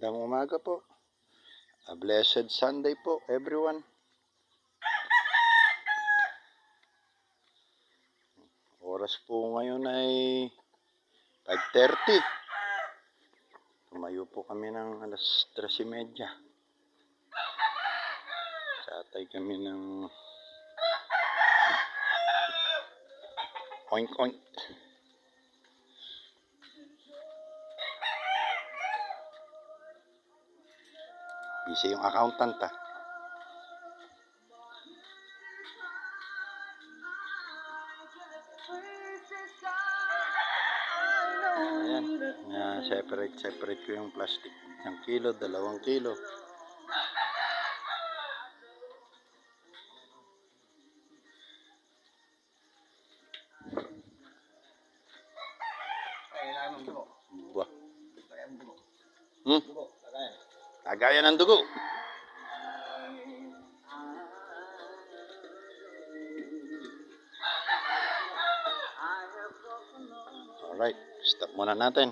Magandang umaga po. A blessed Sunday po, everyone. Oras po ngayon ay 5:30. Tumayo po kami ng alas 3:30. Satay kami ng oink oink. Busy yung accountant ah. Ayan, separate ko yung plastic. 1 kilo, 2 kilo. Buah. Lagayan ng dugo. Alright, stop muna natin.